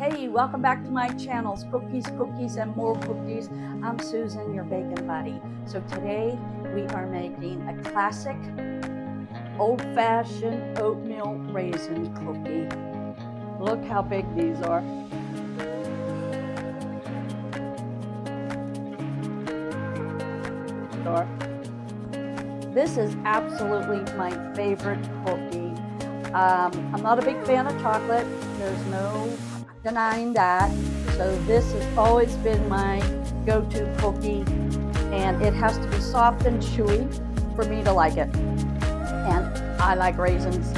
Hey, welcome back to my channels, Cookies, and More Cookies. I'm Susan, your bacon buddy. So today we are making a classic old-fashioned oatmeal raisin cookie. Look how big these are. This is absolutely my favorite cookie. I'm not a big fan of chocolate. There's no denying that. So this has always been my go-to cookie, and it has to be soft and chewy for me to like it. And I like raisins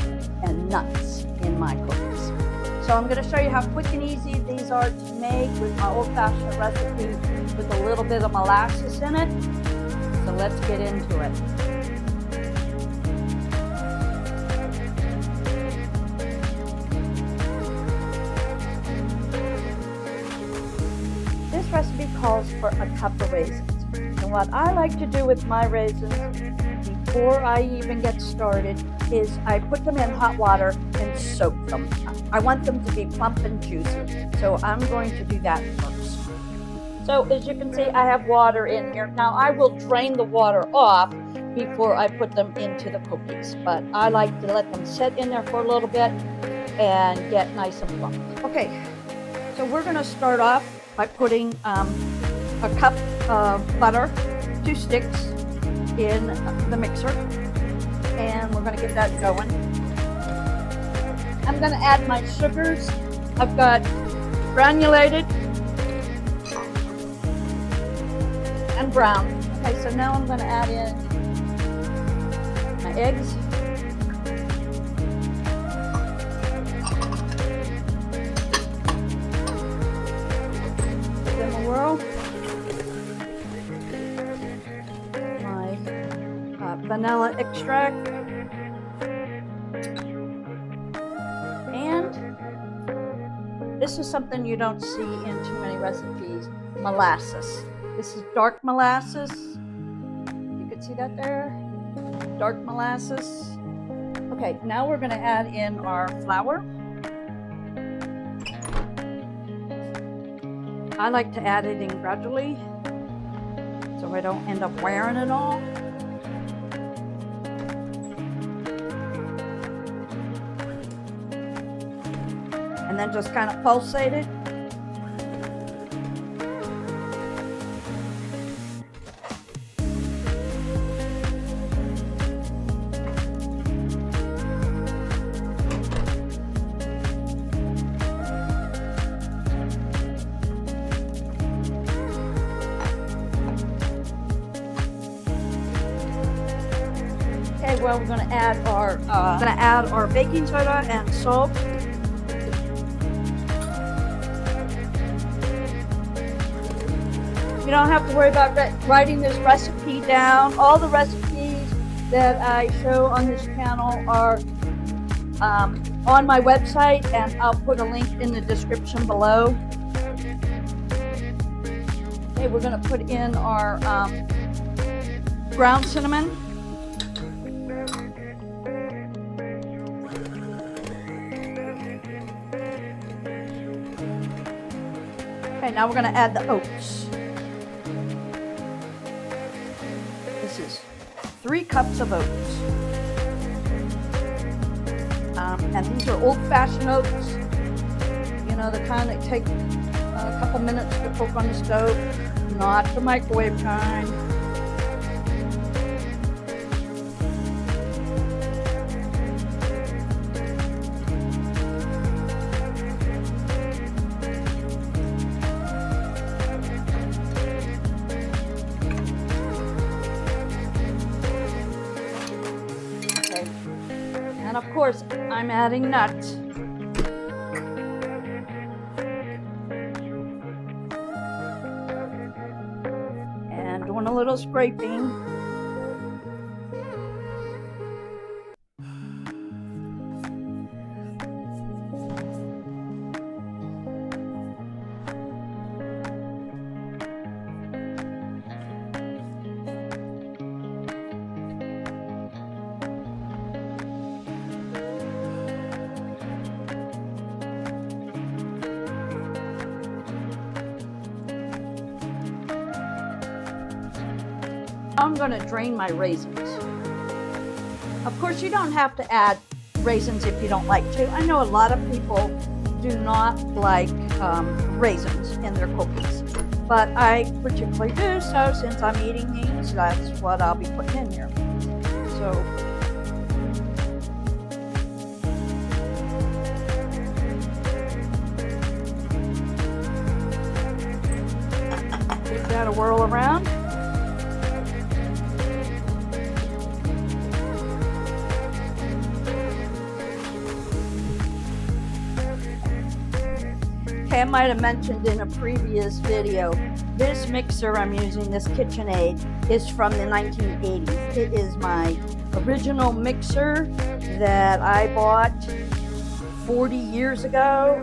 and nuts in my cookies. So I'm going to show you how quick and easy these are to make with my old-fashioned recipe with a little bit of molasses in it. So let's get into it. This recipe calls for a cup of raisins. And what I like to do with my raisins before I even get started is I put them in hot water and soak them. I want them to be plump and juicy. So I'm going to do that first. So as you can see, I have water in here. Now I will drain the water off before I put them into the cookies, but I like to let them sit in there for a little bit and get nice and plump. Okay, so we're going to start off by putting a cup of butter, 2 sticks, in the mixer, and we're going to get that going. I'm going to add my sugars. I've got granulated and brown. Okay, so now I'm going to add in my eggs. Give them a whirl. My vanilla extract. And this is something you don't see in too many recipes, molasses. This is dark molasses. You can see that there. Dark molasses. Okay, now we're going to add in our flour. I like to add it in gradually so I don't end up wearing it all. And then just kind of pulsate it. Okay, well, we're going to add our baking soda and salt. You don't have to worry about writing this recipe down. All the recipes that I show on this channel are on my website, and I'll put a link in the description below. Okay, we're going to put in our ground cinnamon. Okay, now we're going to add the oats. This is 3 cups of oats. And these are old-fashioned oats. You know, the kind that take a couple minutes to cook on the stove, not the microwave kind. And of course, I'm adding nuts. And doing a little scraping. I'm going to drain my raisins. Of course, you don't have to add raisins if you don't like to. I know a lot of people do not like raisins in their cookies, but I particularly do, so since I'm eating these, that's what I'll be putting in here. So give that a whirl around. Okay, I might have mentioned in a previous video, this mixer I'm using, this KitchenAid, is from the 1980s. It is my original mixer that I bought 40 years ago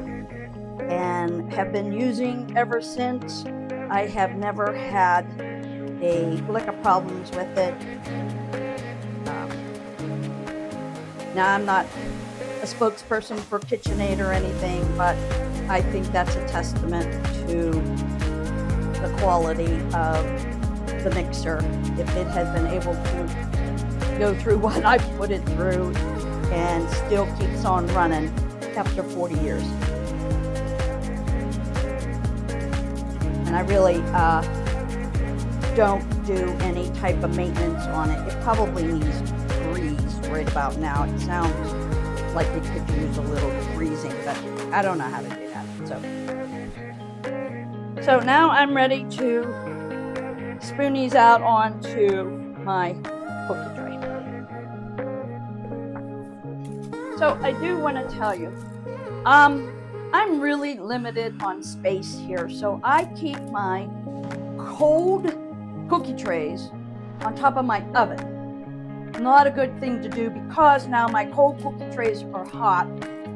and have been using ever since. I have never had a lick of problems with it. Now, I'm not a spokesperson for KitchenAid or anything, but I think that's a testament to the quality of the mixer. If it has been able to go through what I've put it through and still keeps on running after 40 years. And I really don't do any type of maintenance on it. It probably needs grease right about now. It sounds like it could use a little greasing, but I don't know how to do that. So now I'm ready to spoon these out onto my cookie tray. So I do want to tell you, I'm really limited on space here, so I keep my cold cookie trays on top of my oven. Not a good thing to do because now my cold cookie trays are hot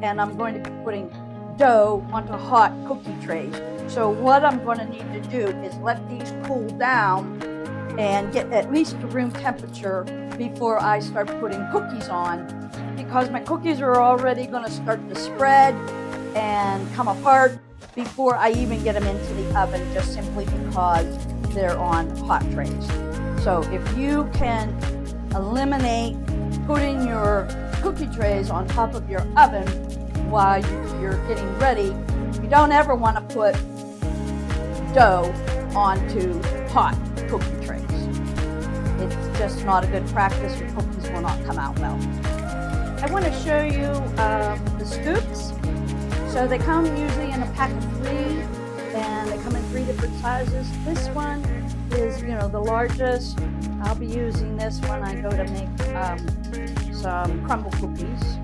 and I'm going to be putting dough onto hot cookie trays. So what I'm going to need to do is let these cool down and get at least to room temperature before I start putting cookies on, because my cookies are already going to start to spread and come apart before I even get them into the oven, just simply because they're on hot trays. So if you can eliminate putting your cookie trays on top of your oven while you're getting ready, you don't ever want to put dough onto hot cookie trays. It's just not a good practice. Your cookies will not come out well. I want to show you the scoops. So they come usually in a pack of 3, and they come in 3 different sizes. This one is, the largest. I'll be using this when I go to make some crumble cookies.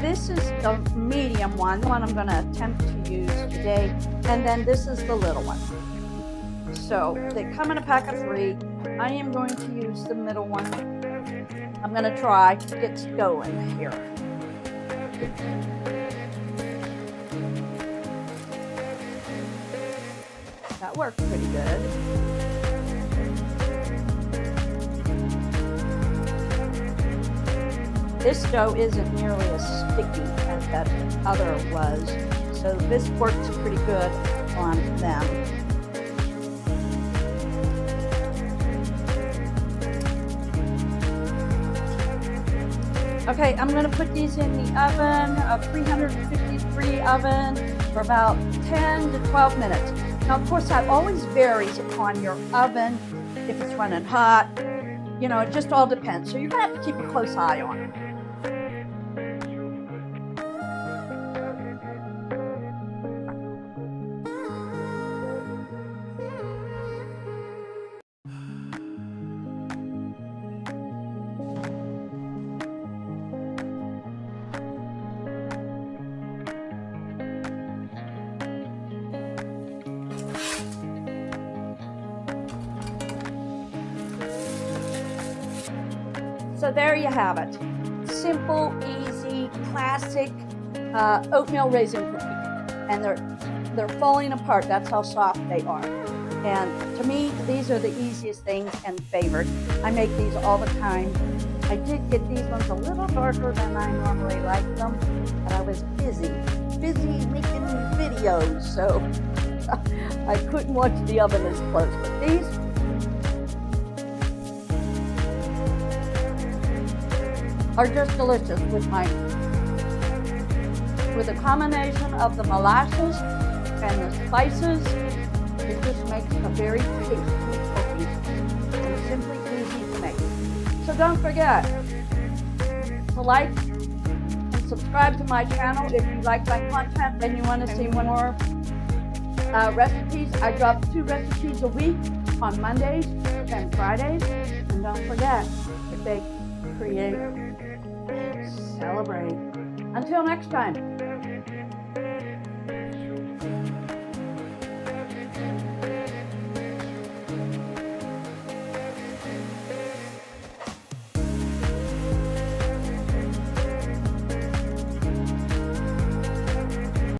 This is the medium one, the one I'm going to attempt to use today, and then this is the little one. So they come in a pack of 3. I am going to use the middle one. I'm going to try to get going here. That worked pretty good. This dough isn't nearly as sticky as that other was, so this works pretty good on them. Okay, I'm going to put these in the oven, a 350-degree oven, for about 10 to 12 minutes. Now, of course, that always varies upon your oven, if it's running hot. It just all depends. So you're going to have to keep a close eye on it. So there you have it. Simple, easy, classic oatmeal raisin cookie. And they're falling apart. That's how soft they are. And to me, these are the easiest things and favorite. I make these all the time. I did get these ones a little darker than I normally like them, but I was busy making videos, so I couldn't watch the oven as close. But these are just delicious with a combination of the molasses and the spices. It just makes a very tasty cookie and simply easy to make. So don't forget to like and subscribe to my channel if you like my content and you want to see more recipes. I drop 2 recipes a week on Mondays and Fridays. And don't forget to bake, create, celebrate. Until next time.